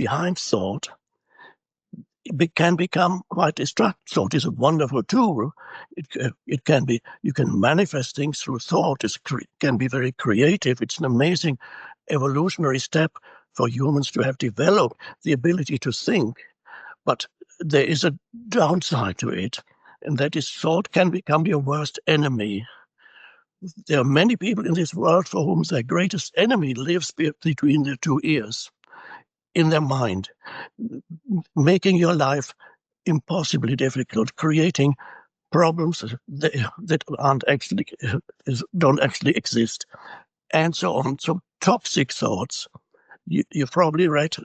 behind thought can become quite destructive. Thought is a wonderful tool. It can be, you can manifest things through thought. It can be very creative. It's an amazing evolutionary step for humans to have developed the ability to think. But there is a downside to it, and that is thought can become your worst enemy. There are many people in this world for whom their greatest enemy lives between their two ears, in their mind, making your life impossibly difficult, creating problems that don't actually exist, and so on. So toxic thoughts. You've probably read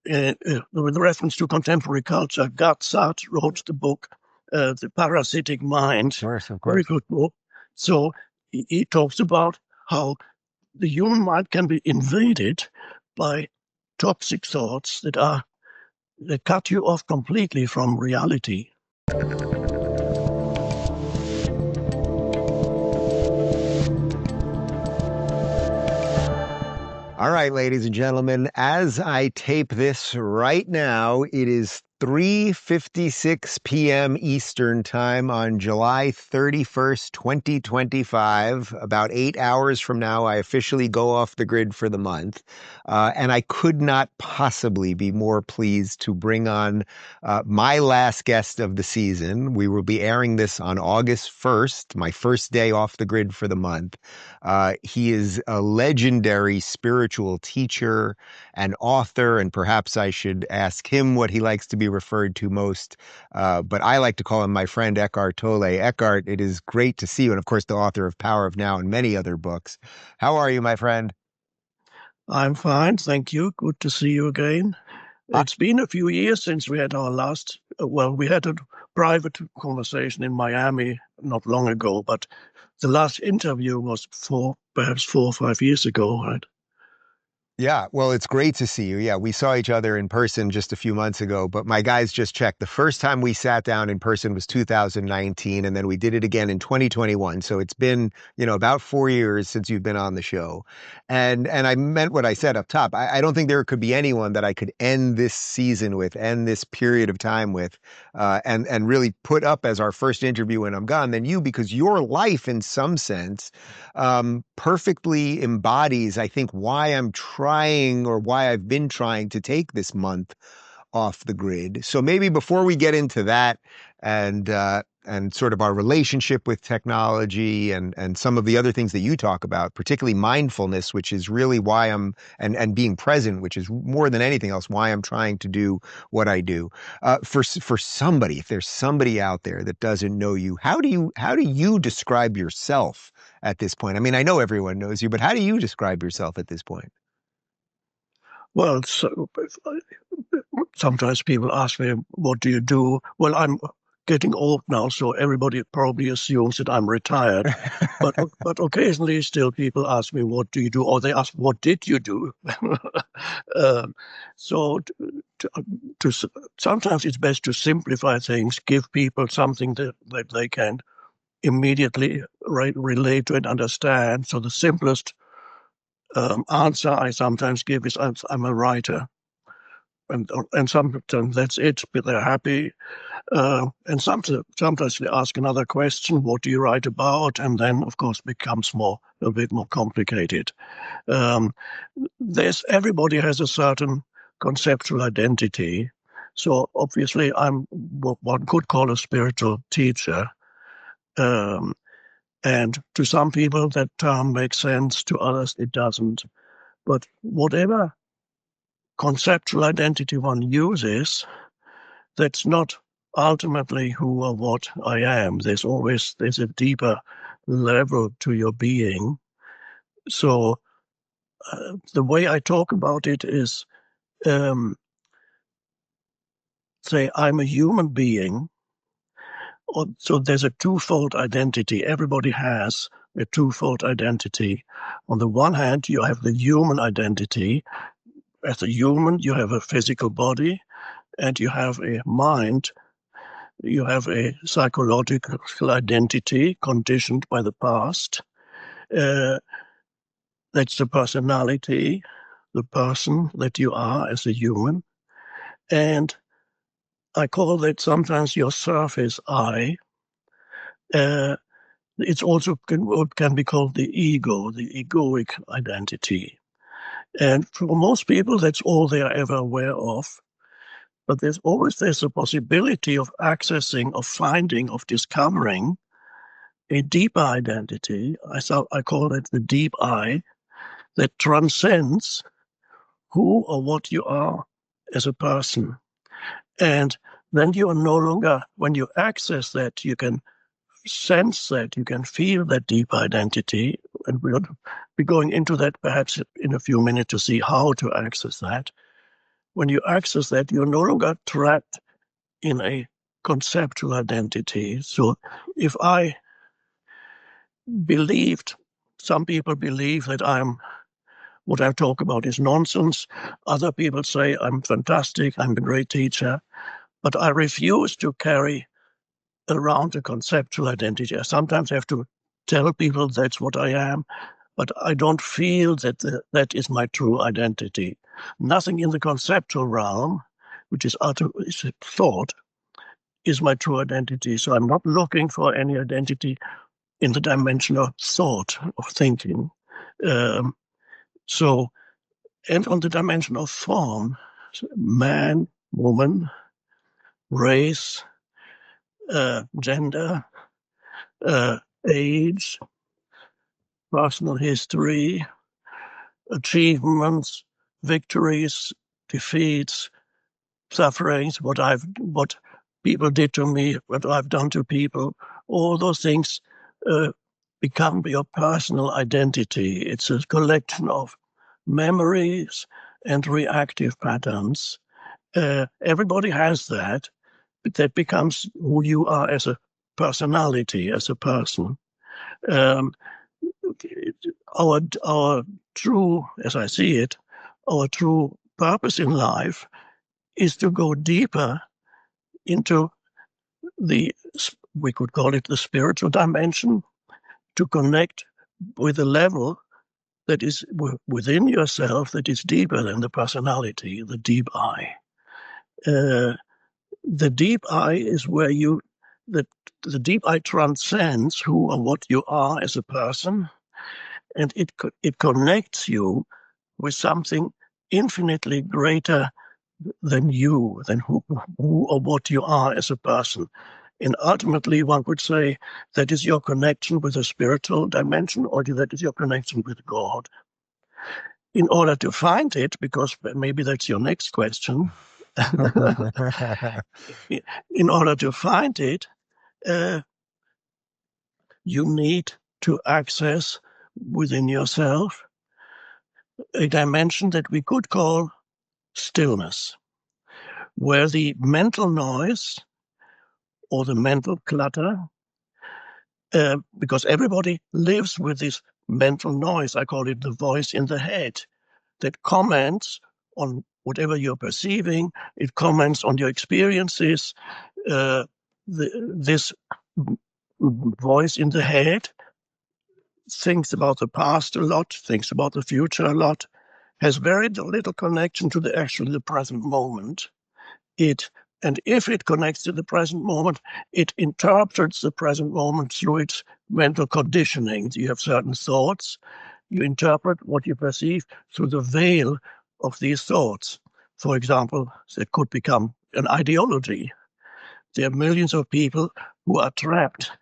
with reference to contemporary culture, Gerd Saad wrote the book, The Parasitic Mind. Of course. Very good book. So he talks about how the human mind can be invaded by toxic thoughts that cut you off completely from reality. All right, ladies and gentlemen, as I tape this right now, it is 3:56 p.m. Eastern Time on July 31st, 2025. About 8 hours from now, I officially go off the grid for the month. And I could not possibly be more pleased to bring on my last guest of the season. We will be airing this on August 1st, my first day off the grid for the month. He is a legendary spiritual teacher and author, and perhaps I should ask him what he likes to be referred to most. But I like to call him my friend Eckhart Tolle. Eckhart, it is great to see you, and of course the author of Power of Now and many other books. How are you, my friend? I'm fine, thank you. Good to see you again. It's been a few years since we had our last, we had a private conversation in Miami not long ago, but the last interview was perhaps 4 or 5 years ago, right? Yeah, well, it's great to see you. Yeah, we saw each other in person just a few months ago, but my guys just checked. The first time we sat down in person was 2019, and then we did it again in 2021. So it's been, about 4 years since you've been on the show. And I meant what I said up top. I don't think there could be anyone that I could end this season with, end this period of time with, and really put up as our first interview when I'm gone than you, because your life, in some sense, perfectly embodies, I think, why I'm trying, or why I've been trying to take this month off the grid. So maybe before we get into that and sort of our relationship with technology and some of the other things that you talk about, particularly mindfulness, which is really why and being present, which is more than anything else, why I'm trying to do what I do. For somebody, if there's somebody out there that doesn't know you, how do you describe yourself at this point? I mean, I know everyone knows you, but how do you describe yourself at this point? Well, sometimes people ask me, what do you do? Well, I'm getting old now, so everybody probably assumes that I'm retired. but occasionally still people ask me, what do you do? Or they ask, what did you do? So sometimes it's best to simplify things, give people something that they can immediately relate to and understand. So the simplest answer I sometimes give is I'm a writer. And sometimes that's it, but they're happy. And sometimes they ask another question, what do you write about? And then, of course, becomes a bit more complicated. Everybody has a certain conceptual identity. So obviously I'm what one could call a spiritual teacher. And to some people that term makes sense, to others it doesn't. But whatever conceptual identity one uses, that's not ultimately who or what I am. There's a deeper level to your being. So the way I talk about it is, say, I'm a human being. So there's a twofold identity. Everybody has a twofold identity. On the one hand, you have the human identity. As a human, you have a physical body and you have a mind. You have a psychological identity conditioned by the past. That's the personality. the person that you are as a human. And I call that sometimes your surface I. It's also what can be called the ego, the egoic identity. And for most people, that's all they are ever aware of. But there's a possibility of accessing, of finding, of discovering a deeper identity. I call it the deep I, that transcends who or what you are as a person. And then you are no longer, when you access that, you can sense that, you can feel that deep identity. And we'll be going into that perhaps in a few minutes to see how to access that. When you access that, you're no longer trapped in a conceptual identity. So if I believed, some people believe that what I talk about is nonsense. Other people say I'm fantastic, I'm a great teacher, but I refuse to carry around a conceptual identity. I sometimes have to tell people that's what I am, but I don't feel that that is my true identity. Nothing in the conceptual realm, which is thought, is my true identity. So I'm not looking for any identity in the dimension of thought, of thinking. Um, and on the dimension of form, man, woman, race, gender, age, personal history, achievements, victories, defeats, sufferings, what people did to me, what I've done to people, all those things become your personal identity. It's a collection of memories and reactive patterns. Everybody has that, but that becomes who you are as a personality, as a person. Um, our true, as I see it, our true purpose in life is to go deeper into we could call it the spiritual dimension, to connect with a level that is within yourself, that is deeper than the personality, the deep I. The deep I is where the deep I transcends who or what you are as a person, and it connects you with something infinitely greater than you, than who or what you are as a person. And ultimately, one could say that is your connection with the spiritual dimension, or that is your connection with God. In order to find it, because maybe that's your next question, in order to find it, you need to access within yourself a dimension that we could call stillness, where the mental noise or the mental clutter, because everybody lives with this mental noise, I call it the voice in the head, that comments on whatever you're perceiving, it comments on your experiences. This voice in the head thinks about the past a lot, thinks about the future a lot, has very little connection to the present moment. And if it connects to the present moment, it interprets the present moment through its mental conditioning. You have certain thoughts, you interpret what you perceive through the veil of these thoughts. For example, they could become an ideology. There are millions of people who are trapped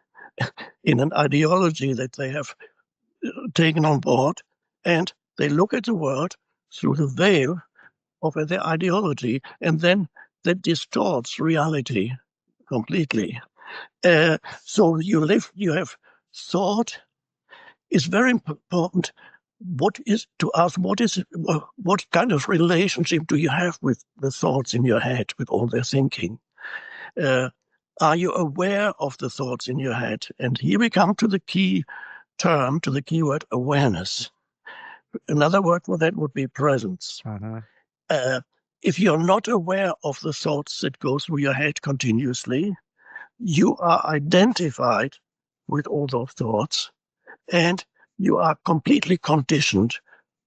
in an ideology that they have taken on board, and they look at the world through the veil of their ideology, and then that distorts reality completely. So you have thought. It's very important. What kind of relationship do you have with the thoughts in your head, with all their thinking? Uh, are you aware of the thoughts in your head? And here we come to the key term, to the keyword awareness. Another word for that would be presence. Uh, if you're not aware of the thoughts that go through your head continuously, you are identified with all those thoughts, and you are completely conditioned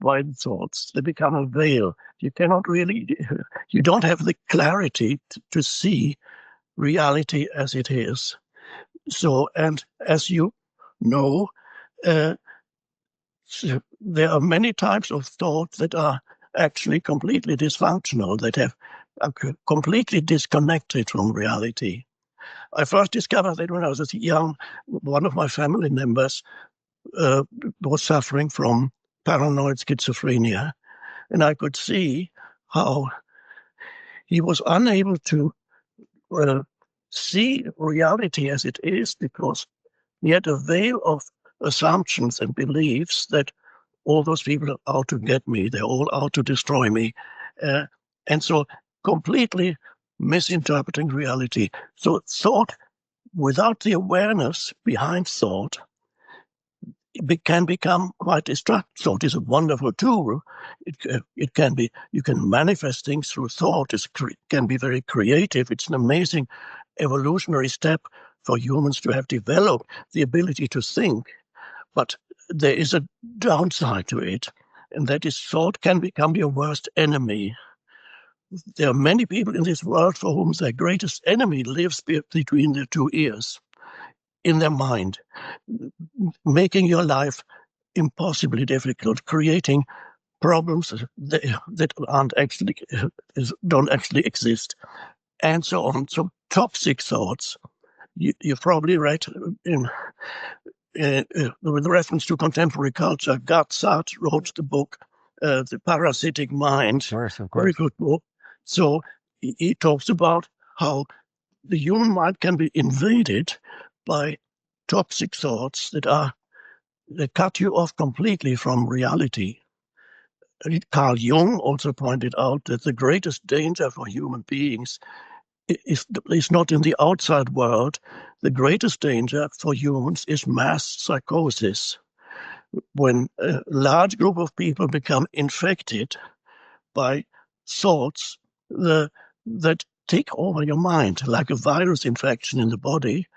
by the thoughts. They become a veil. You cannot really, you don't have the clarity to see reality as it is. So, and as you know, there are many types of thought that are actually completely dysfunctional, that are completely disconnected from reality. I first discovered that when I was young. One of my family members was suffering from paranoid schizophrenia, and I could see how he was unable to see reality as it is because he had a veil of assumptions and beliefs that all those people are out to get me, they're all out to destroy me. And so completely misinterpreting reality. So thought, without the awareness behind thought, it can become quite destructive. Thought is a wonderful tool. It can be, you can manifest things through thought. It can be very creative. It's an amazing evolutionary step for humans to have developed the ability to think. But there is a downside to it, and that is thought can become your worst enemy. There are many people in this world for whom their greatest enemy lives between their two ears, in their mind, making your life impossibly difficult, creating problems that aren't actually don't actually exist, and so on. So toxic thoughts. You've probably read in with reference to contemporary culture, Sartre wrote the book The Parasitic Mind. Of course. Very good book. So he talks about how the human mind can be invaded by toxic thoughts that cut you off completely from reality. Carl Jung also pointed out that the greatest danger for human beings is not in the outside world. The greatest danger for humans is mass psychosis. When a large group of people become infected by thoughts that take over your mind, like a virus infection in the body,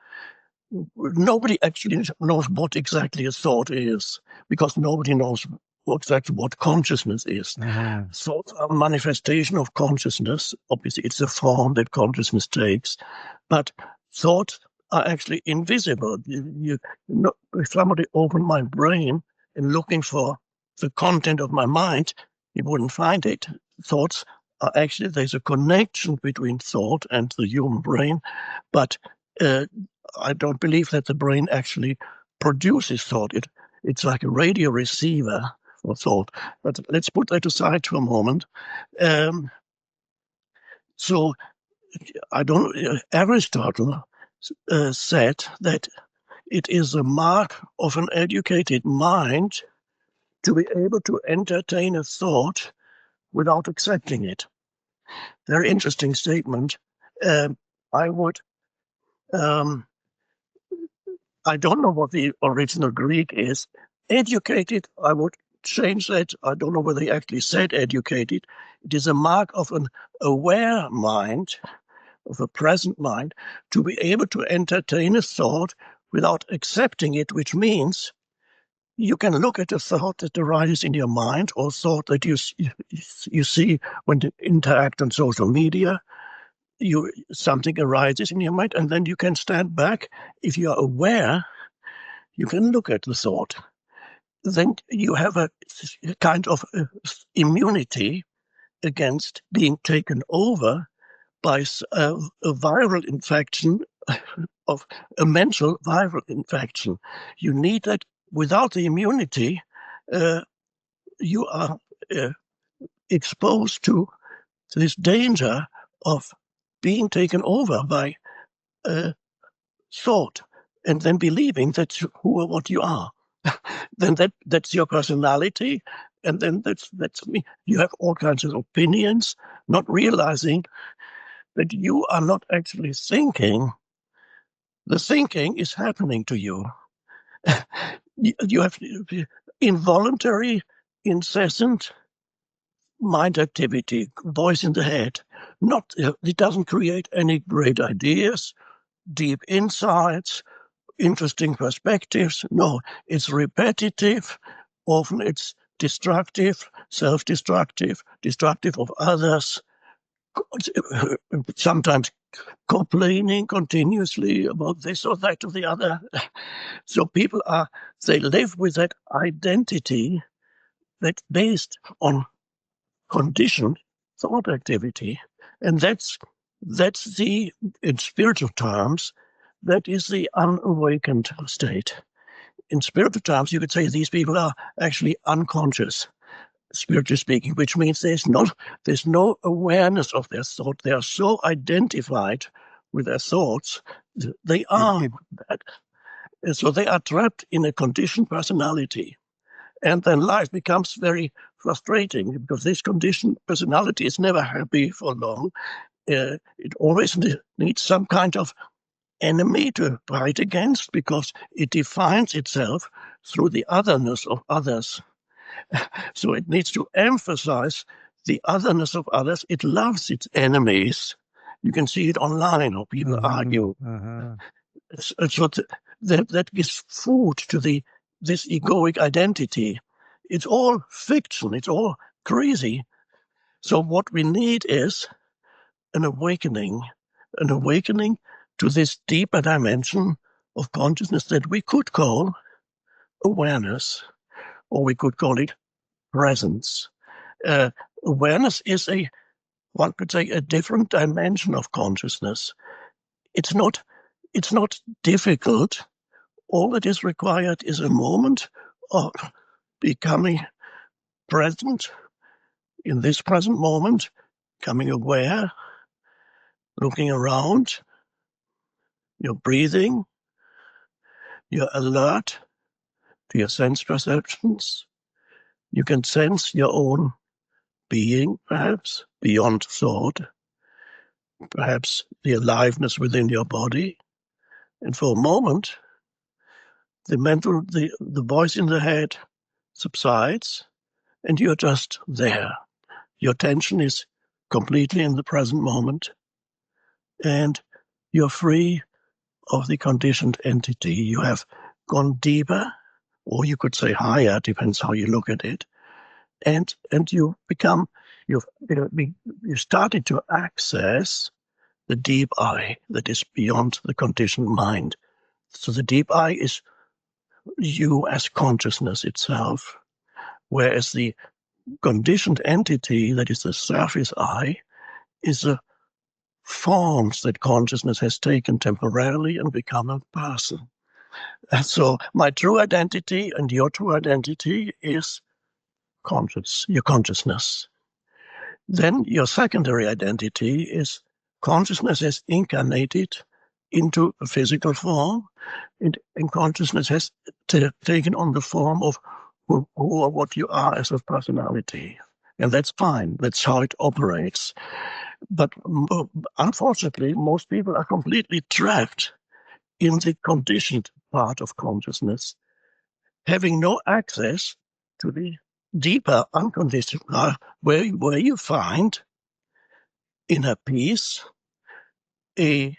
nobody actually knows what exactly a thought is, because nobody knows exactly what consciousness is. Mm-hmm. Thoughts are a manifestation of consciousness. Obviously, it's a form that consciousness takes, but thoughts are actually invisible. If somebody opened my brain and looking for the content of my mind, you wouldn't find it. Thoughts are actually, there's a connection between thought and the human brain, but I don't believe that the brain actually produces thought. It's like a radio receiver for thought. But let's put that aside for a moment. So Aristotle said that it is a mark of an educated mind to be able to entertain a thought without accepting it. Very interesting statement. I would I don't know what the original Greek is. Educated, I would change that. I don't know whether he actually said educated. It is a mark of an aware mind, of a present mind, to be able to entertain a thought without accepting it, which means you can look at a thought that arises in your mind, or thought that you see when you interact on social media. Something arises in your mind, and then you can stand back. If you are aware, you can look at the thought. Then you have a kind of immunity against being taken over by a viral infection, of a mental viral infection. You need that. Without the immunity, you are exposed to this danger of being taken over by thought, and then believing that's who or what you are. Then that's your personality, and then that's me. You have all kinds of opinions, not realizing that you are not actually thinking. The thinking is happening to you. You have involuntary, incessant mind activity, voice in the head. It doesn't create any great ideas, deep insights, interesting perspectives. No, it's repetitive. Often it's destructive, self-destructive, destructive of others, sometimes complaining continuously about this or that or the other. So people they live with that identity that's based on conditioned thought activity. And that's in spiritual terms, that is the unawakened state. In spiritual terms, you could say these people are actually unconscious, spiritually speaking, which means there's no awareness of their thought. They are so identified with their thoughts, they are that. And so they are trapped in a conditioned personality. And then life becomes very frustrating because this conditioned personality is never happy for long. It always needs some kind of enemy to fight against because it defines itself through the otherness of others. So it needs to emphasize the otherness of others. It loves its enemies. You can see it online, or people argue. So that gives food to this egoic identity. It's all fiction. It's all crazy. So what we need is an awakening to this deeper dimension of consciousness that we could call awareness, or we could call it presence. Awareness is one could say, a different dimension of consciousness. It's not difficult. All that is required is a moment of becoming present in this present moment, becoming aware, looking around, you're breathing, you're alert to your sense perceptions. You can sense your own being, perhaps, beyond thought, perhaps the aliveness within your body. And for a moment, the voice in the head subsides, and you're just there. Your attention is completely in the present moment, and you're free of the conditioned entity. You have gone deeper, or you could say higher, depends how you look at it, and you started to access the deep I that is beyond the conditioned mind. So the deep I is you as consciousness itself, whereas the conditioned entity that is the surface I is the forms that consciousness has taken temporarily and become a person. And so my true identity and your true identity is your consciousness. Then your secondary identity is consciousness has incarnated into a physical form, and consciousness has taken on the form of who or what you are as a personality. And that's fine. That's how it operates. But unfortunately, most people are completely trapped in the conditioned part of consciousness, having no access to the deeper unconditioned part, where you find inner peace, an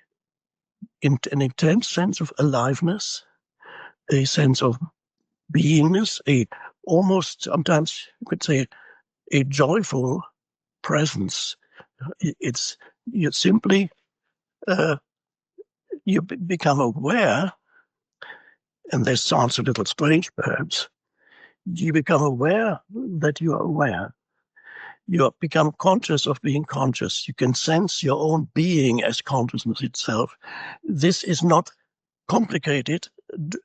intense sense of aliveness, a sense of beingness, almost sometimes you could say a joyful presence. It's you simply you become aware, and this sounds a little strange perhaps. You become aware that you are aware. You become conscious of being conscious. You can sense your own being as consciousness itself. This is not complicated,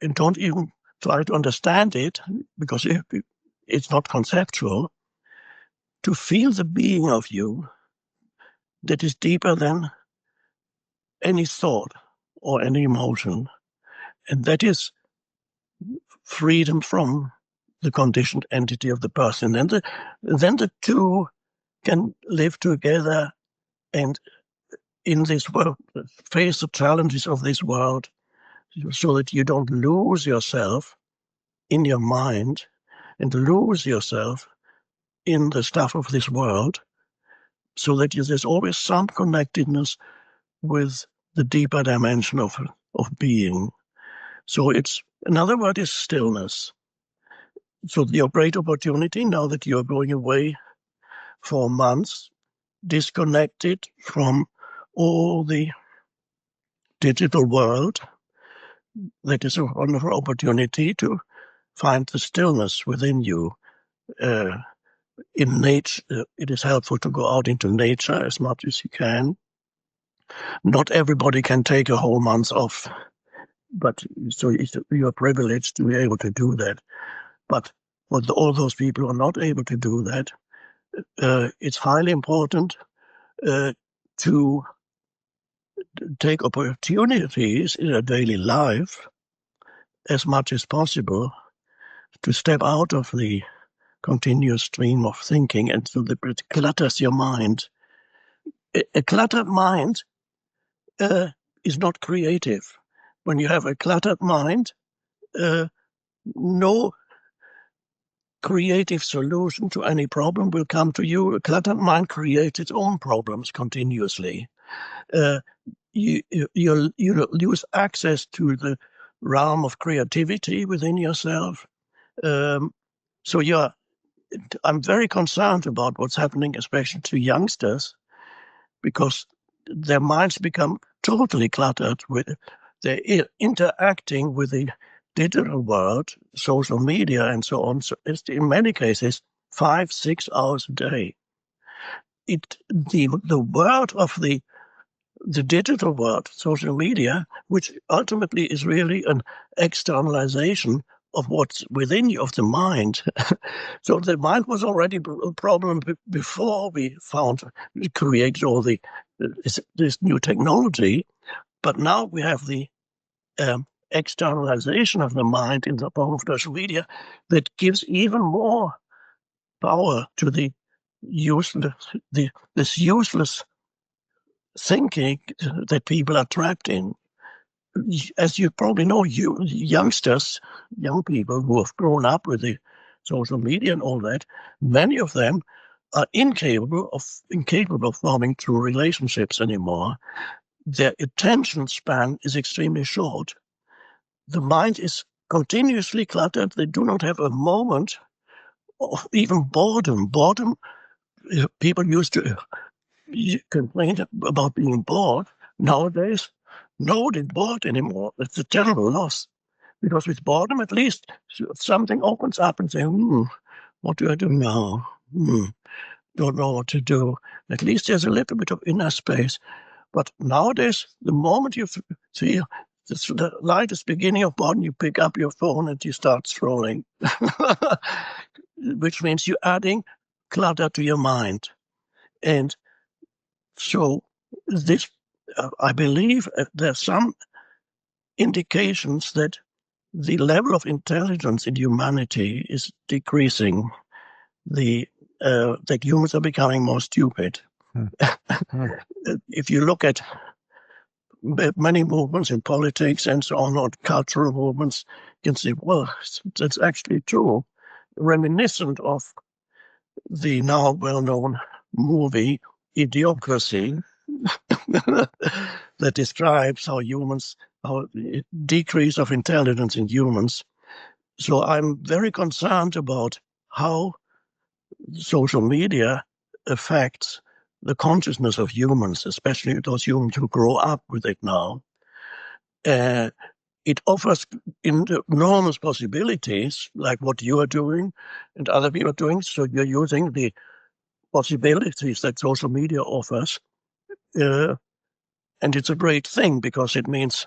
and don't even try to understand it, because it's not conceptual. To feel the being of you that is deeper than any thought or any emotion, and that is freedom from the conditioned entity of the person. And then the two can live together and in this world face the challenges of this world, so that you don't lose yourself in your mind and lose yourself in the stuff of this world, so that there's always some connectedness with the deeper dimension of being. So it's another word is stillness. So your great opportunity now that you're going away for months, disconnected from all the digital world, that is a wonderful opportunity to find the stillness within you. In nature, it is helpful to go out into nature as much as you can. Not everybody can take a whole month off, but so you're privileged to be able to do that. But for all those people who are not able to do that, it's highly important to take opportunities in a daily life as much as possible to step out of the continuous stream of thinking, and so that it clutters your mind. A cluttered mind is not creative. When you have a cluttered mind, no creative solution to any problem will come to you. A cluttered mind creates its own problems continuously. You lose access to the realm of creativity within yourself. So I'm very concerned about what's happening, especially to youngsters, because their minds become totally cluttered with they're interacting with the digital world, social media, and so on. So it's in many cases 5-6 hours a day. The world of the digital world, social media, which ultimately is really an externalization of what's within you, of the mind. So the mind was already a problem before we created all this new technology, but now we have the externalization of the mind in the form of social media that gives even more power to this useless thinking that people are trapped in. As you probably know, young people who have grown up with the social media and all that, many of them are incapable of forming true relationships anymore. Their attention span is extremely short. The mind is continuously cluttered. They do not have a moment of even boredom. People used to complain about being bored. Nowadays, nobody's bored anymore. It's a terrible loss. Because with boredom, at least something opens up and say, what do I do now? Don't know what to do. At least there's a little bit of inner space. But nowadays, the moment you see the lightest beginning of boredom, you pick up your phone and you start scrolling, which means you're adding clutter to your mind. And so this, I believe there's some indications that the level of intelligence in humanity is decreasing. That humans are becoming more stupid. If you look at many movements in politics and so on, or cultural movements, you can say, well, that's actually true. Reminiscent of the now well-known movie Idiocracy that describes how decrease of intelligence in humans. So I'm very concerned about how social media affects the consciousness of humans, especially those humans who grow up with it now. It offers enormous possibilities, like what you are doing and other people are doing. So you're using the possibilities that social media offers. And it's a great thing because it means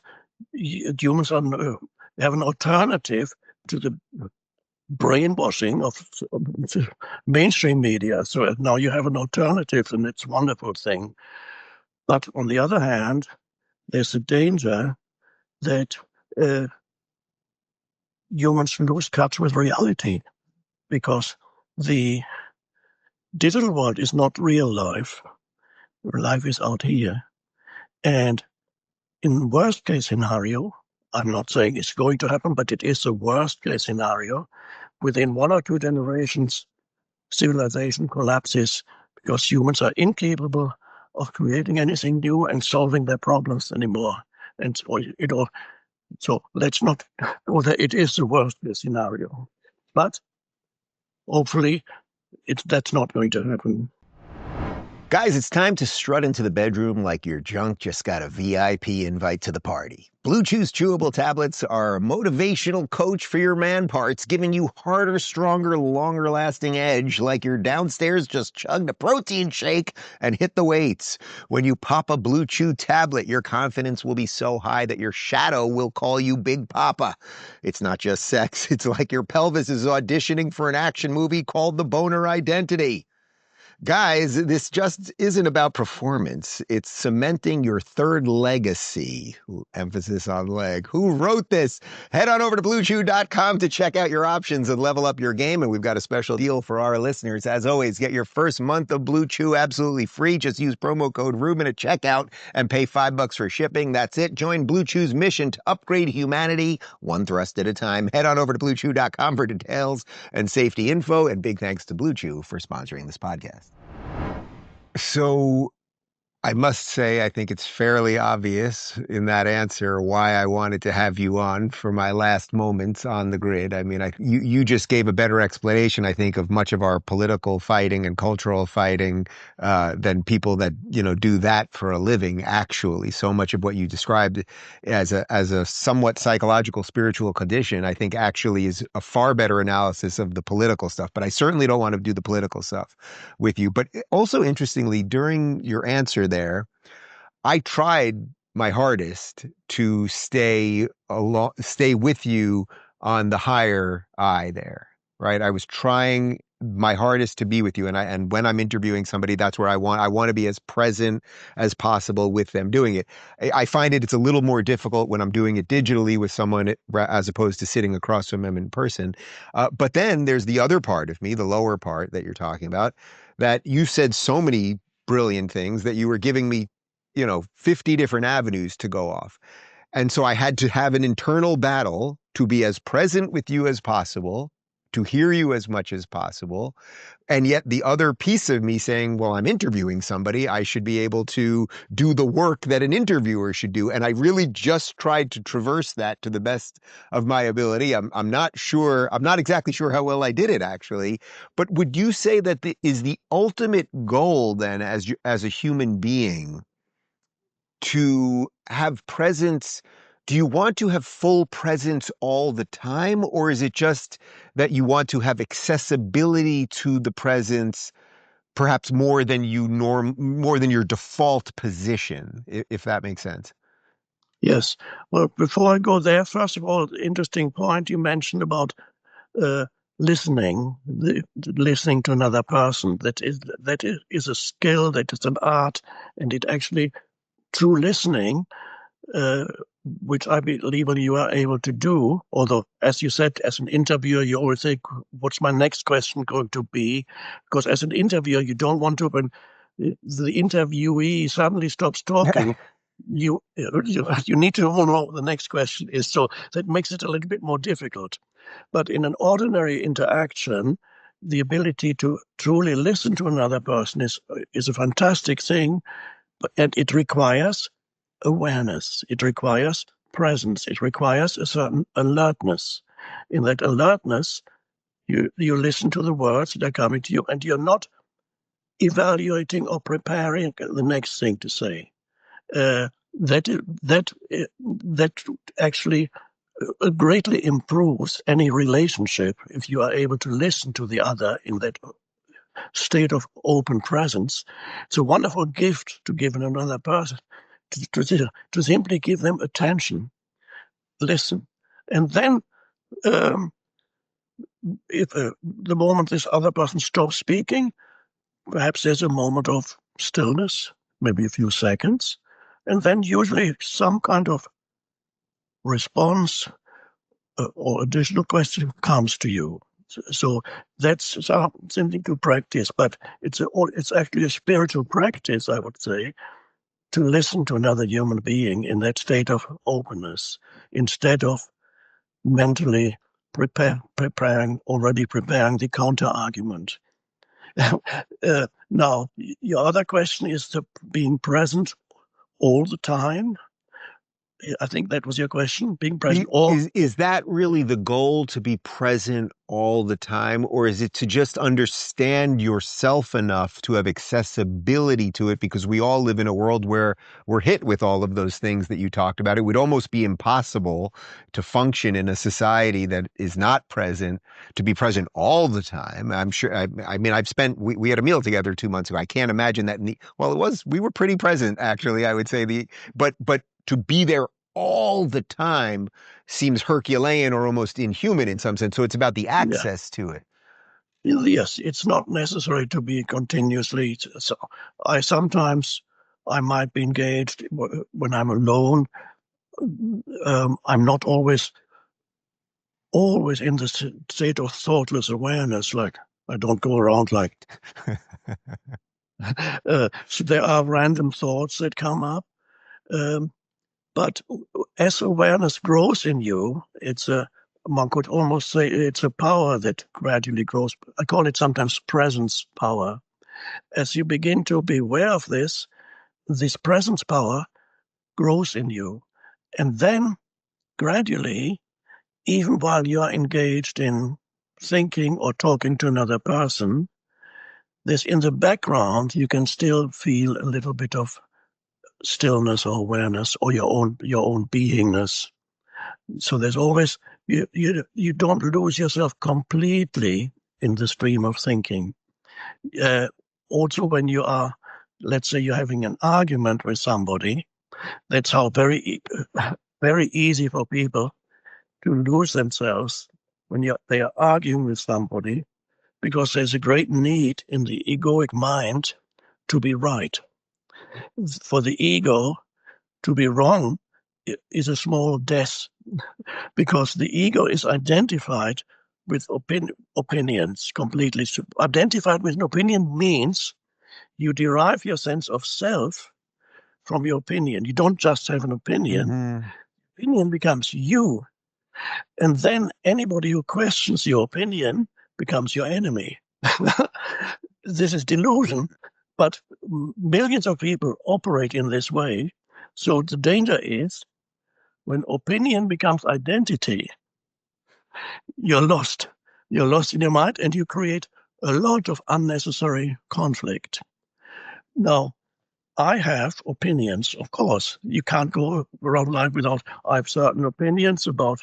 humans have an alternative to the brainwashing of mainstream media. So now you have an alternative, and it's a wonderful thing. But on the other hand, there's a danger that humans lose touch with reality, because the digital world is not real life. Life is out here. And in worst case scenario, I'm not saying it's going to happen, but it is a worst case scenario. Within 1 or 2 generations, civilization collapses because humans are incapable of creating anything new and solving their problems anymore. And so let's not go there. It is the worst case scenario. But hopefully that's not going to happen. Guys, it's time to strut into the bedroom like your junk just got a VIP invite to the party. Blue Chew's chewable tablets are a motivational coach for your man parts, giving you harder, stronger, longer lasting edge like your downstairs just chugged a protein shake and hit the weights. When you pop a Blue Chew tablet, your confidence will be so high that your shadow will call you Big Papa. It's not just sex, it's like your pelvis is auditioning for an action movie called The Boner Identity. Guys, this just isn't about performance. It's cementing your third legacy. Emphasis on leg. Who wrote this? Head on over to BlueChew.com to check out your options and level up your game. And we've got a special deal for our listeners. As always, get your first month of Blue Chew absolutely free. Just use promo code Rubin at checkout and pay $5 for shipping. That's it. Join Blue Chew's mission to upgrade humanity one thrust at a time. Head on over to BlueChew.com for details and safety info. And big thanks to Blue Chew for sponsoring this podcast. So I must say, I think it's fairly obvious in that answer why I wanted to have you on for my last moments on the grid. I mean, you just gave a better explanation, I think, of much of our political fighting and cultural fighting than people that, do that for a living, actually. So much of what you described as a somewhat psychological, spiritual condition, I think actually is a far better analysis of the political stuff. But I certainly don't want to do the political stuff with you. But also, interestingly, during your answer there, I tried my hardest to stay with you on the higher eye there, right? I was trying my hardest to be with you, and when I'm interviewing somebody, that's where I want to be as present as possible with them doing it. I find it's a little more difficult when I'm doing it digitally with someone as opposed to sitting across from them in person. But then there's the other part of me, the lower part that you're talking about, that you said so many brilliant things that you were giving me 50 different avenues to go off. And so I had to have an internal battle to be as present with you as possible, to hear you as much as possible. And yet the other piece of me saying, well, I'm interviewing somebody, I should be able to do the work that an interviewer should do. And I really just tried to traverse that to the best of my ability. I'm not exactly sure how well I did it, actually. But would you say that is the ultimate goal then as a human being to have presence? Do you want to have full presence all the time, or is it just that you want to have accessibility to the presence, perhaps more than your default position, if that makes sense? Yes. Well, before I go there, first of all, interesting point you mentioned about listening, listening to another person. That is a skill, that is an art, and it actually, through listening, which I believe you are able to do, although, as you said, as an interviewer, you always think, what's my next question going to be? Because as an interviewer, you don't want to, when the interviewee suddenly stops talking, you need to know what the next question is. So that makes it a little bit more difficult. But in an ordinary interaction, the ability to truly listen to another person is a fantastic thing, and it requires awareness. It requires presence. It requires a certain alertness. In that alertness, you listen to the words that are coming to you, and you're not evaluating or preparing the next thing to say. That actually greatly improves any relationship if you are able to listen to the other in that state of open presence. It's a wonderful gift to give another person, to simply give them attention, listen. And then if the moment this other person stops speaking, perhaps there's a moment of stillness, maybe a few seconds, and then usually some kind of response or additional question comes to you. So that's something to practice, but it's actually a spiritual practice, I would say, to listen to another human being in that state of openness instead of mentally preparing the counter argument. Now, your other question is the being present all the time. I think that was your question, being present. Or Is that really the goal, to be present all the time? Or is it to just understand yourself enough to have accessibility to it? Because we all live in a world where we're hit with all of those things that you talked about. It would almost be impossible to function in a society that is not present, to be present all the time. I'm sure, I mean, we had a meal together 2 months ago. I can't imagine that. We were pretty present, actually, I would say. But to be there all the time seems Herculean or almost inhuman in some sense. So it's about the yeah, access to it. yes, it's not necessary to be continuously. So I might be engaged when I'm alone. I'm not always in the state of thoughtless awareness. Like I don't go around like. So there are random thoughts that come up. Um, But as awareness grows in you, one could almost say it's a power that gradually grows. I call it sometimes presence power. As you begin to be aware of this presence power grows in you. And then gradually, even while you are engaged in thinking or talking to another person, this in the background, you can still feel a little bit of stillness or awareness or your own beingness. So there's always you don't lose yourself completely in the stream of thinking. Uh, Also, when you are, let's say, you're having an argument with somebody, that's how very easy for people to lose themselves when they are arguing with somebody, because there's a great need in the egoic mind to be right. For the ego to be wrong is a small death, because the ego is identified with opinions completely. Identified with an opinion means you derive your sense of self from your opinion. You don't just have an opinion. Mm-hmm. Opinion becomes you. And then anybody who questions your opinion becomes your enemy. This is delusion, but millions of people operate in this way. So the danger is when opinion becomes identity, you're lost. You're lost in your mind and you create a lot of unnecessary conflict. Now, I have opinions, of course. You can't go around life without. I have certain opinions about.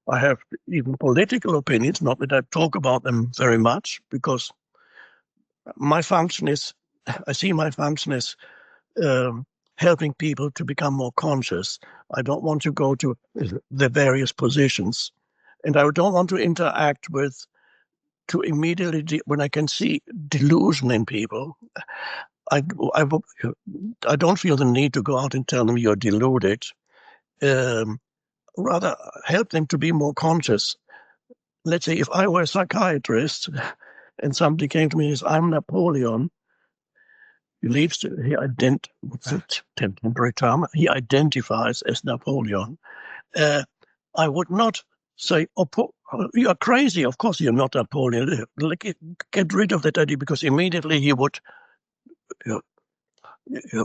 I have even political opinions, not that I talk about them very much, because my function is, I see my function as helping people to become more conscious. I don't want to go to the various positions, and I don't want to interact with to immediately, when I can see delusion in people, I, I, I don't feel the need to go out and tell them you're deluded. Um, Rather, help them to be more conscious. Let's say if I were a psychiatrist and somebody came to me and says, I'm Napoleon, what's it, temporary term? He identifies as Napoleon. Uh, I would not say, you're crazy. Of course, you're not Napoleon. Get rid of that idea, because immediately he would, uh,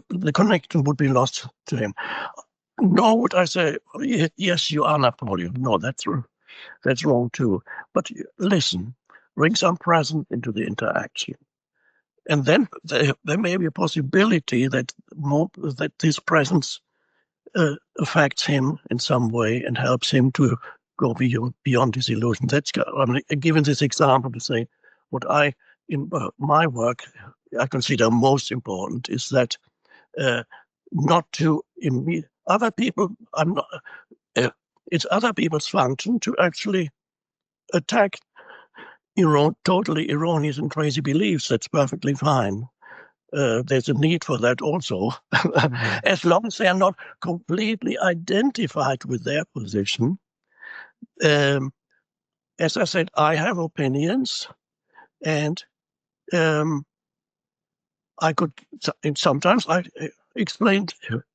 the connection would be lost to him. Nor would I say, yes, you are Napoleon. No, that's wrong too. But listen, bring some presence into the interaction. And then there may be a possibility that this presence affects him in some way and helps him to go beyond his illusion. I'm giving this example to say what in my work, I consider most important is that uh, not to other people. I'm not. It's other people's function to actually attack totally erroneous and crazy beliefs. That's perfectly fine. There's a need for that also, as long as they are not completely identified with their position. Um, as I said, I have opinions, and um, I could sometimes I explain,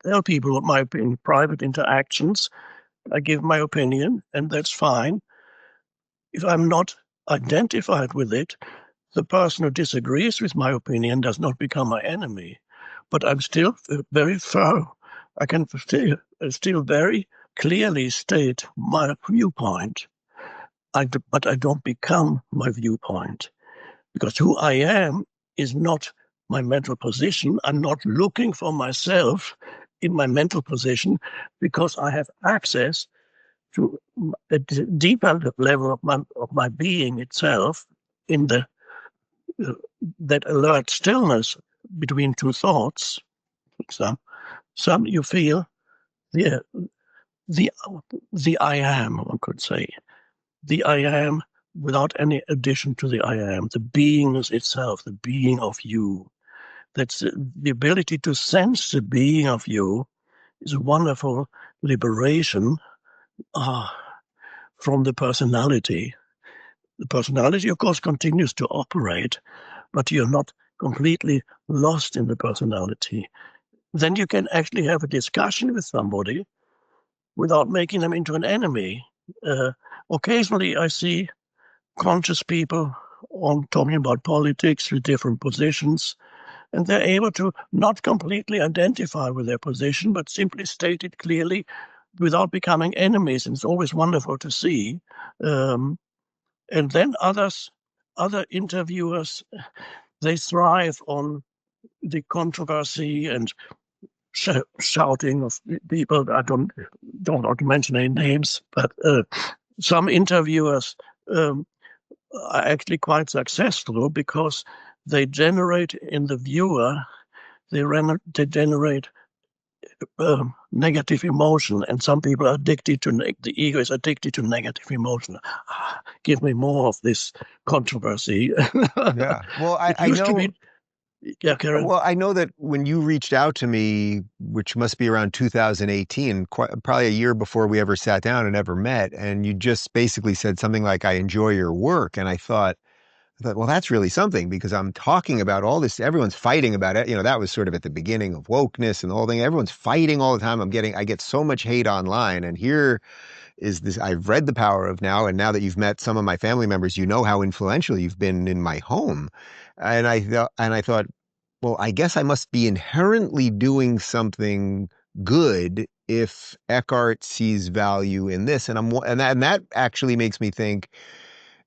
tell people what my opinion, private interactions. I give my opinion, and that's fine. If I'm not identified with it, the person who disagrees with my opinion does not become my enemy, but I'm still very firm. I can still very clearly state my viewpoint, but I don't become my viewpoint, because who I am is not my mental position. I'm not looking for myself in my mental position, because I have access to a deeper level of my being itself, in the that alert stillness between two thoughts. Some you feel the the the I am, one could say, the I am without any addition to the I am, the beingness itself, the being of you. That's the ability to sense the being of you is a wonderful liberation uh, from the personality. The personality, of course, continues to operate, but you're not completely lost in the personality. Then you can actually have a discussion with somebody without making them into an enemy. Uh, Occasionally, I see conscious people on talking about politics with different positions, and they're able to not completely identify with their position, but simply state it clearly without becoming enemies. And it's always wonderful to see. And then other interviewers, they thrive on the controversy and shouting of people. I don't want to mention any names, but some interviewers are actually quite successful, because they generate in the viewer, they generate negative emotion, and some people are addicted to the ego is addicted to negative emotion. Give me more of this controversy. Yeah. Well, It I used to know. be, yeah, Karen. Well, I know that when you reached out to me, which must be around 2018, probably a year before we ever sat down and ever met, and you just basically said something like, "I enjoy your work," and I thought, well, that's really something, because I'm talking about all this. Everyone's fighting about it. You know, that was sort of at the beginning of wokeness and the whole thing. Everyone's fighting all the time. I get so much hate online. And here is this, I've read The Power of Now. And now that you've met some of my family members, you know how influential you've been in my home. And I thought, well, I guess I must be inherently doing something good if Eckhart sees value in this. And that actually makes me think,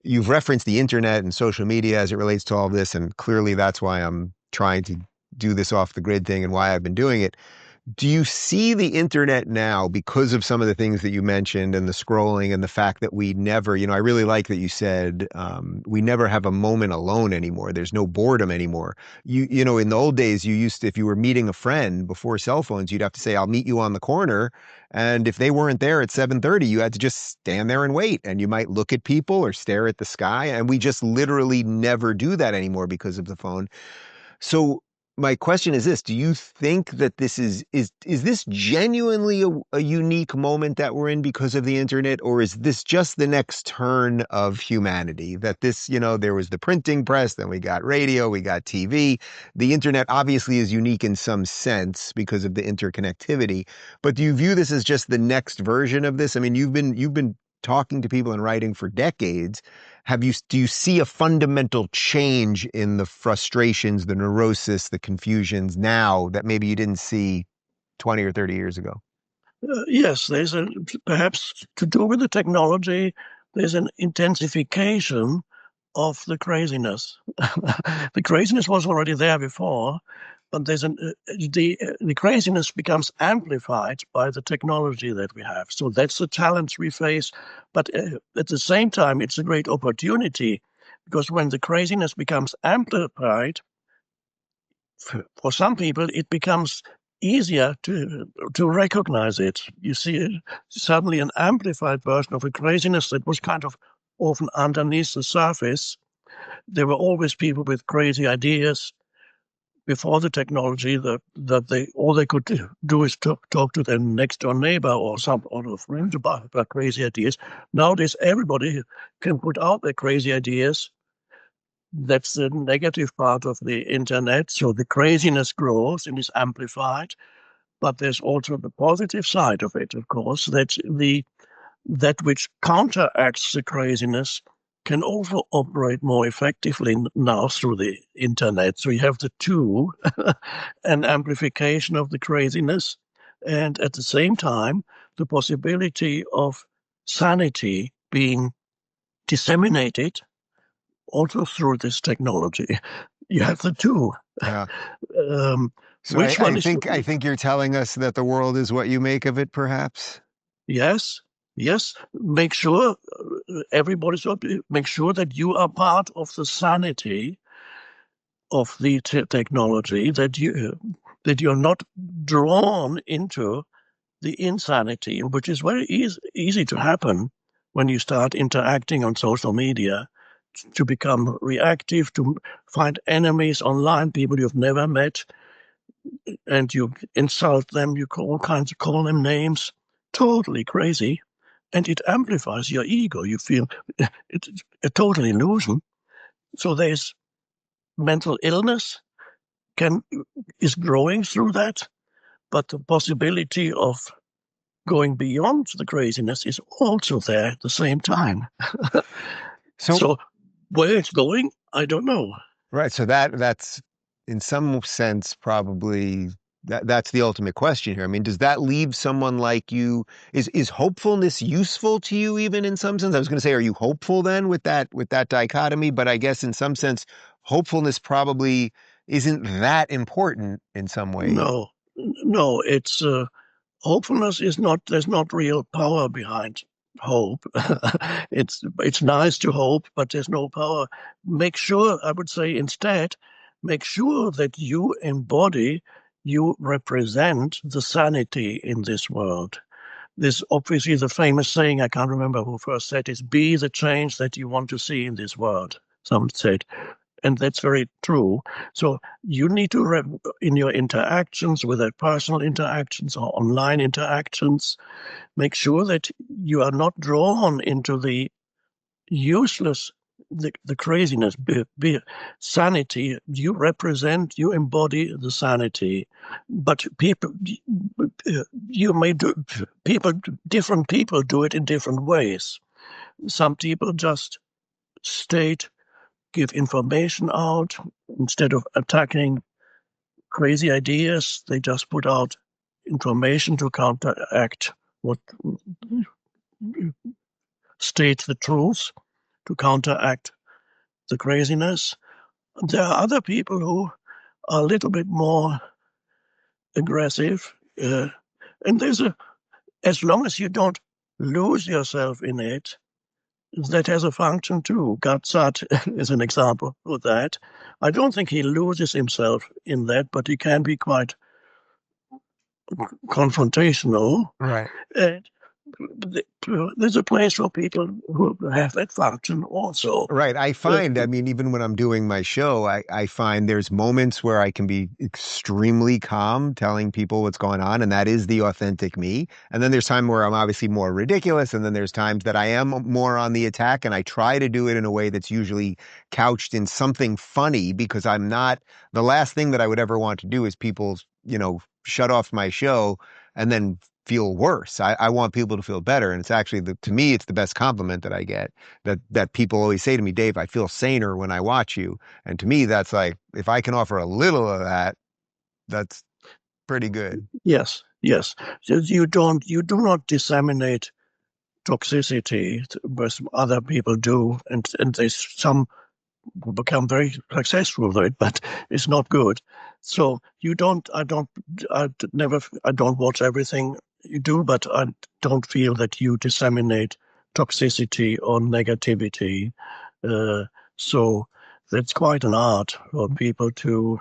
you've referenced the internet and social media as it relates to all of this, and clearly that's why I'm trying to do this off the grid thing and why I've been doing it. Do you see the internet now, because of some of the things that you mentioned and the scrolling and the fact that we never, I really like that you said we never have a moment alone anymore. There's no boredom anymore. In the old days, you used to, if you were meeting a friend before cell phones, you'd have to say, "I'll meet you on the corner." And if they weren't there at 7:30, you had to just stand there and wait. And you might look at people or stare at the sky. And we just literally never do that anymore because of the phone. So my question is this: do you think that this is this genuinely a unique moment that we're in because of the internet, or is this just the next turn of humanity? That this, there was the printing press, then we got radio, we got TV. The internet obviously is unique in some sense because of the interconnectivity, but do you view this as just the next version of this? I mean, you've been talking to people and writing for decades. Do you see a fundamental change in the frustrations, the neurosis, the confusions now that maybe you didn't see 20 or 30 years ago? Yes, perhaps to do with the technology, there's an intensification of the craziness. The craziness was already there before, but the craziness becomes amplified by the technology that we have. So that's the challenge we face. But at the same time, it's a great opportunity, because when the craziness becomes amplified, for some people, it becomes easier to recognize it. You see suddenly an amplified version of a craziness that was kind of often underneath the surface. There were always people with crazy ideas before the technology, that they all they could do is talk to their next door neighbor or some other friend about crazy ideas. Nowadays, everybody can put out their crazy ideas. That's the negative part of the internet. So the craziness grows and is amplified. But there's also the positive side of it, of course, that which counteracts the craziness can also operate more effectively now through the internet. So you have the two, an amplification of the craziness and at the same time, the possibility of sanity being disseminated also through this technology. You have the two. Yeah. Um, So which one is? I think you're telling us that the world is what you make of it, perhaps. Yes, yes. Make sure everybody's make sure that you are part of the sanity of the technology. That you're not drawn into the insanity, which is very easy to happen when you start interacting on social media, to become reactive, to find enemies online, people you've never met, and you insult them, you call them names, totally crazy, and it amplifies your ego. You feel it's a total illusion. So there's mental illness can is growing through that, but the possibility of going beyond the craziness is also there at the same time. So So where it's going, I don't know. right, so that's in some sense probably that's the ultimate question here. I mean, does that leave someone like you, is hopefulness useful to you even in some sense? I was going to say, are you hopeful then with that dichotomy? But I guess in some sense, hopefulness probably isn't that important in some ways. No, no, it's hopefulness is not. There's not real power behind hope. It's nice to hope, but there's no power. Make sure, I would say instead, make sure that you embody, you represent the sanity in this world. This obviously is a famous saying. I can't remember who first said it. Be the change that you want to see in this world. Some said, and that's very true. So you need to, in your interactions, whether personal interactions or online interactions, make sure that you are not drawn into the useless, the craziness. Sanity. You represent, you embody the sanity, but people, you may do people, different people do it in different ways. Some people just state, give information out instead of attacking crazy ideas. They just put out information to counteract what, state the truth, to counteract the craziness. There are other people who are a little bit more aggressive, and as long as you don't lose yourself in it, that has a function too. Gatzat is an example of that. I don't think he loses himself in that, but he can be quite confrontational. Right. And there's a place for people who have that function also. Right. I Uh, find, I mean, even when I'm doing my show, I find there's moments where I can be extremely calm telling people what's going on, and that is the authentic me. And then there's time where I'm obviously more ridiculous, and then there's times that I am more on the attack, and I try to do it in a way that's usually couched in something funny because I'm not, the last thing that I would ever want to do is people, shut off my show and then feel worse. I want people to feel better. And it's actually, to me, it's the best compliment that I get, that people always say to me, Dave, I feel saner when I watch you. And to me, that's like, if I can offer a little of that, that's pretty good. yes, yes. So you do not disseminate toxicity, as other people do, and there's some who become very successful with it, but it's not good. So you don't. I don't watch everything you do, but I don't feel that you disseminate toxicity or negativity. Uh, so that's quite an art for people to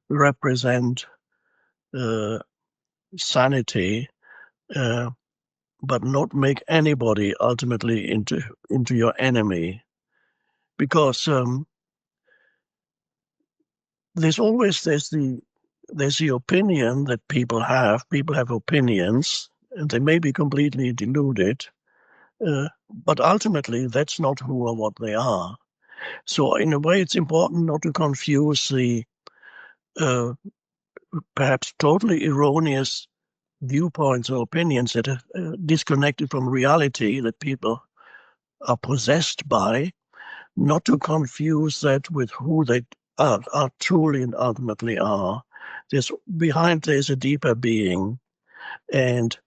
represent uh, sanity, uh, but not make anybody ultimately into your enemy, because there's the opinion that people have. People have opinions, and they may be completely deluded, but ultimately that's not who or what they are. So in a way, it's important not to confuse the uh, perhaps totally erroneous viewpoints or opinions that are disconnected from reality that people are possessed by, not to confuse that with who they are truly and ultimately are. There's a deeper being. And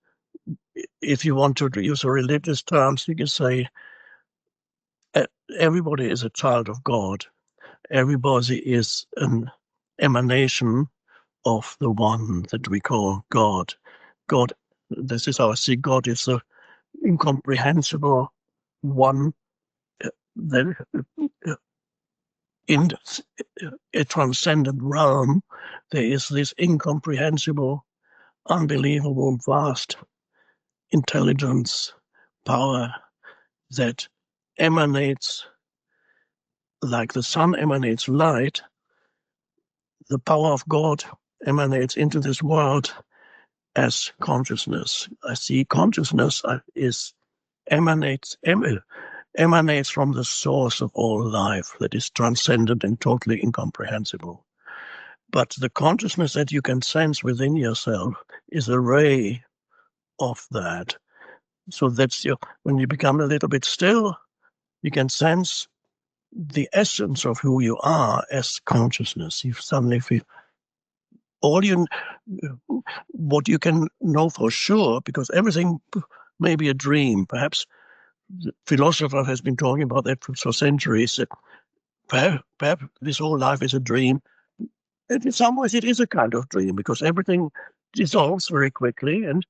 if you want to use a religious terms, you can say everybody is a child of God. Everybody is an emanation of the one that we call God. God, this is our see. God is the incomprehensible one that in a transcendent realm, there is this incomprehensible, unbelievable, vast intelligence, power that emanates, like the sun emanates light, the power of God emanates into this world as consciousness. I see consciousness emanates from the source of all life that is transcendent and totally incomprehensible. But the consciousness that you can sense within yourself is a ray of that. So that's when you become a little bit still, you can sense the essence of who you are as consciousness. You suddenly feel what you can know for sure, because everything may be a dream. Perhaps the philosopher has been talking about that for centuries. Perhaps this whole life is a dream. And in some ways, it is a kind of dream because everything dissolves very quickly. And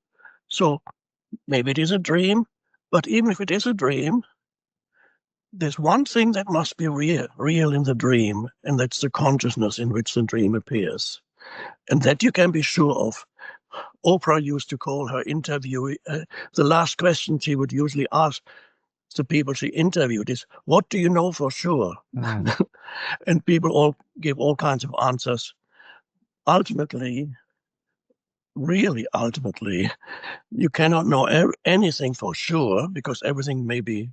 so maybe it is a dream. But even if it is a dream, there's one thing that must be real in the dream, and that's the consciousness in which the dream appears. And that you can be sure of. Oprah used to call her interviewee, the last question she would usually ask the people she interviewed is, what do you know for sure? And people all give all kinds of answers. Ultimately, you cannot know anything for sure because everything may be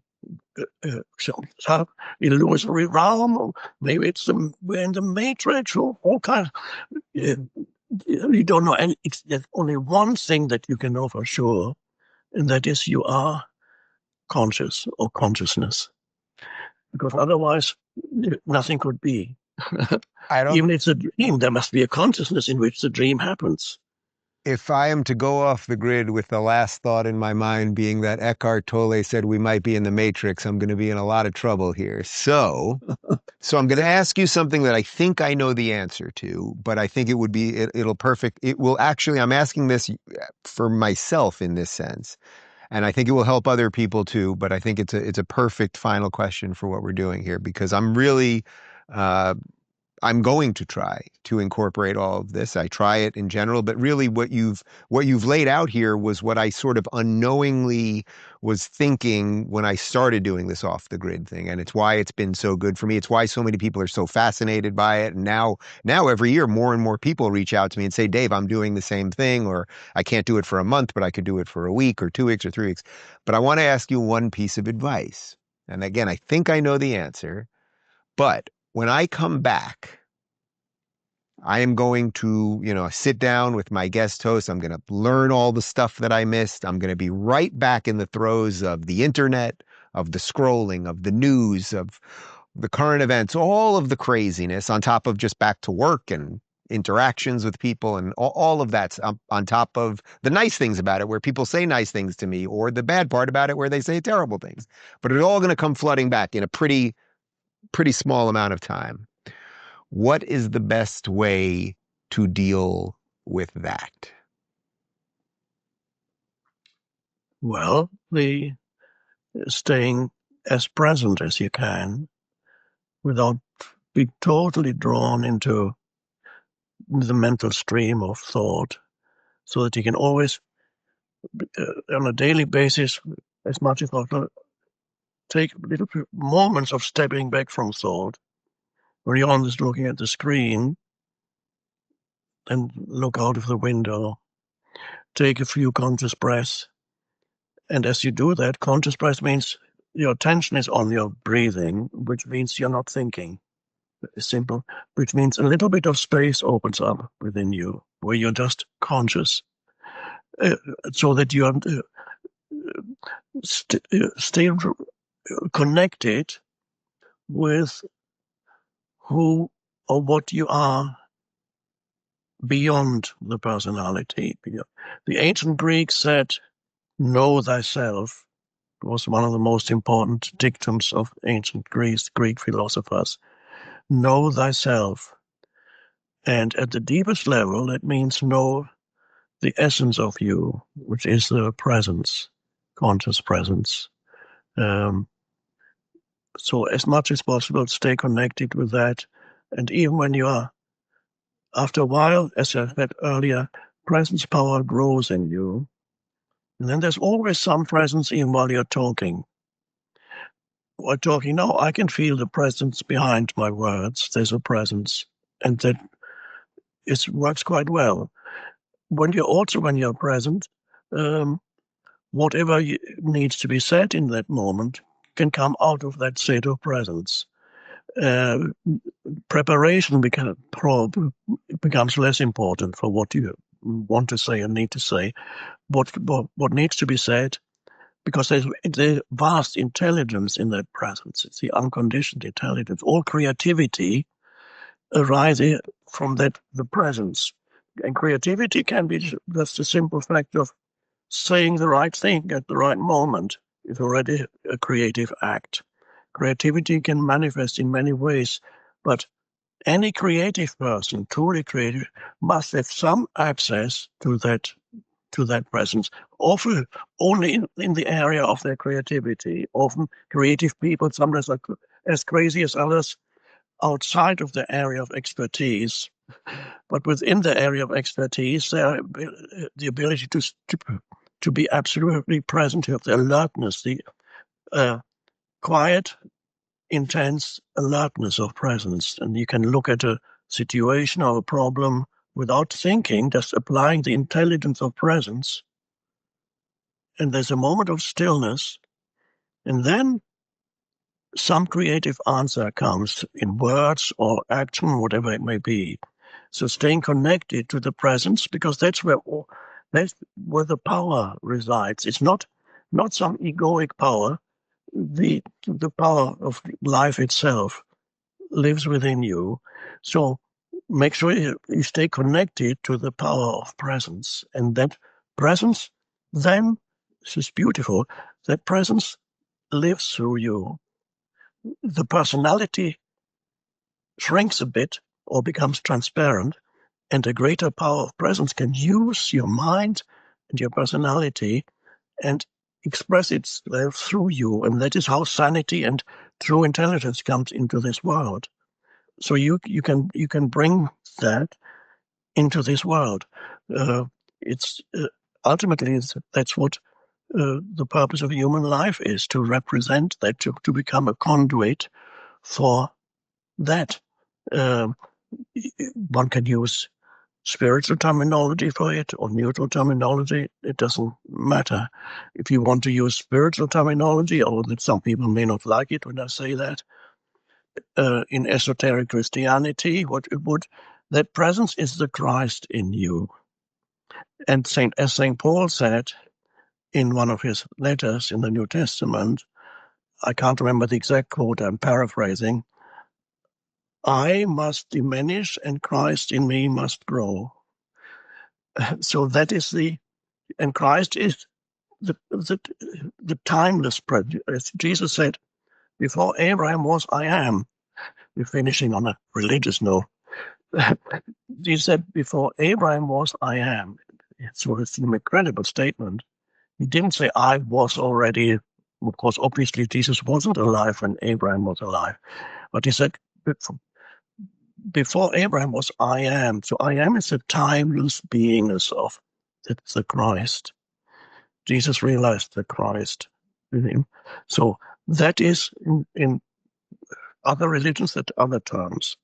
some illusory realm, or maybe we're in the matrix, or all kinds. You don't know any. There's only one thing that you can know for sure, and that is you are conscious or consciousness. Because otherwise, nothing could be. Even if it's a dream, there must be a consciousness in which the dream happens. If I am to go off the grid with the last thought in my mind being that Eckhart Tolle said we might be in the matrix, I'm going to be in a lot of trouble here. So I'm going to ask you something that I think I know the answer to, but I think it will actually, I'm asking this for myself in this sense. And I think it will help other people too, but I think it's a perfect final question for what we're doing here because I'm going to try to incorporate all of this. I try it in general, but really what you've laid out here was what I sort of unknowingly was thinking when I started doing this off the grid thing. And it's why it's been so good for me. It's why so many people are so fascinated by it. And now every year, more and more people reach out to me and say, Dave, I'm doing the same thing, or I can't do it for a month, but I could do it for a week or 2 weeks or 3 weeks. But I want to ask you one piece of advice. And again, I think I know the answer, but when I come back, I am going to, sit down with my guest host. I'm going to learn all the stuff that I missed. I'm going to be right back in the throes of the internet, of the scrolling, of the news, of the current events, all of the craziness on top of just back to work and interactions with people and all of that's on top of the nice things about it where people say nice things to me or the bad part about it where they say terrible things. But it's all going to come flooding back in a pretty small amount of time. What is the best way to deal with that? Well, the staying as present as you can without being totally drawn into the mental stream of thought, so that you can always, on a daily basis, as much as possible, take little moments of stepping back from thought, where you're on this looking at the screen and look out of the window, take a few conscious breaths. And as you do that, conscious breath means your attention is on your breathing, which means you're not thinking. It's simple, which means a little bit of space opens up within you, where you're just conscious, so that you are stay connected with who or what you are beyond the personality. The ancient Greeks said, know thyself. It was one of the most important dictums of ancient Greek philosophers. Know thyself. And at the deepest level, that means know the essence of you, which is the presence, conscious presence. So as much as possible, stay connected with that. And even when you are, after a while, as I said earlier, presence power grows in you. And then there's always some presence even while you're talking. While talking now, I can feel the presence behind my words. There's a presence. And that works quite well. When you're present, whatever needs to be said in that moment can come out of that state of presence. Preparation becomes less important for what you want to say and need to say. What needs to be said, because there's the vast intelligence in that presence. It's the unconditioned intelligence. All creativity arises from the presence. And creativity can be just the simple fact of saying the right thing at the right moment is already a creative act. Creativity can manifest in many ways, but any creative person, truly creative, must have some access to that presence, often only in the area of their creativity. Often creative people sometimes are as crazy as others outside of the area of expertise. But within the area of expertise, the ability to be absolutely present, to have the alertness, the quiet, intense alertness of presence. And you can look at a situation or a problem without thinking, just applying the intelligence of presence. And there's a moment of stillness. And then some creative answer comes in words or action, whatever it may be. So staying connected to the presence, because that's where the power resides. It's not some egoic power. The power of life itself lives within you. So make sure you stay connected to the power of presence. And that presence then, this is beautiful, that presence lives through you. The personality shrinks a bit or becomes transparent, and a greater power of presence can use your mind and your personality and express itself through you. And that is how sanity and true intelligence comes into this world. So you can bring that into this world. It's ultimately that's what the purpose of human life is, to represent that, to become a conduit for that. One can use spiritual terminology for it or neutral terminology. It doesn't matter. If you want to use spiritual terminology, although some people may not like it when I say that, in esoteric Christianity, that presence is the Christ in you. And as St. Paul said in one of his letters in the New Testament, I can't remember the exact quote, I'm paraphrasing, I must diminish and Christ in me must grow. So that is and Christ is the timeless presence. As Jesus said, before Abraham was, I am. We're finishing on a religious note. He said, before Abraham was, I am. It's an incredible statement. He didn't say, I was already. Of course, obviously, Jesus wasn't alive when Abraham was alive. But he said, before Abraham was, I am. So I am is the timeless beingness of the Christ. Jesus realized the Christ in him. So that is in other religions, that other terms.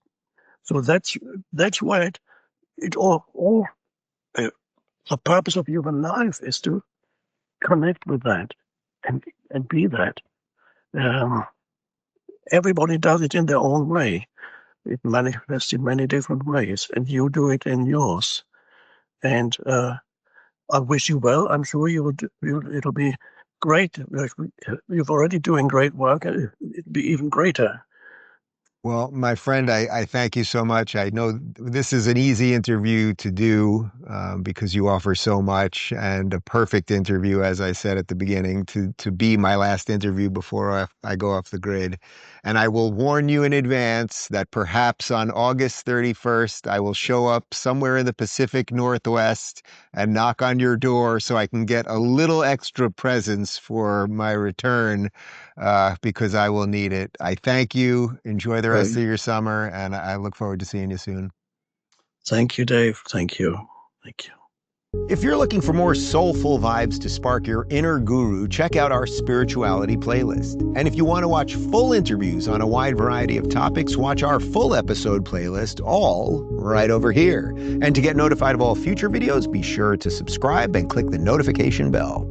So that's why it all the purpose of human life is to connect with that and be that. Everybody does it in their own way. It manifests in many different ways, and you do it in yours. And I wish you well. I'm sure it'll be great. You're already doing great work, and it'll be even greater Well, my friend, I thank you so much. I know this is an easy interview to do because you offer so much, and a perfect interview, as I said at the beginning, to be my last interview before I go off the grid. And I will warn you in advance that perhaps on August 31st, I will show up somewhere in the Pacific Northwest and knock on your door so I can get a little extra presents for my return because I will need it. I thank you. Enjoy the rest Okay. of your summer, and I look forward to seeing you soon. Thank you, Dave. Thank you. Thank you. If you're looking for more soulful vibes to spark your inner guru, check out our spirituality playlist. And if you want to watch full interviews on a wide variety of topics, watch our full episode playlist, all right over here. And to get notified of all future videos, be sure to subscribe and click the notification bell.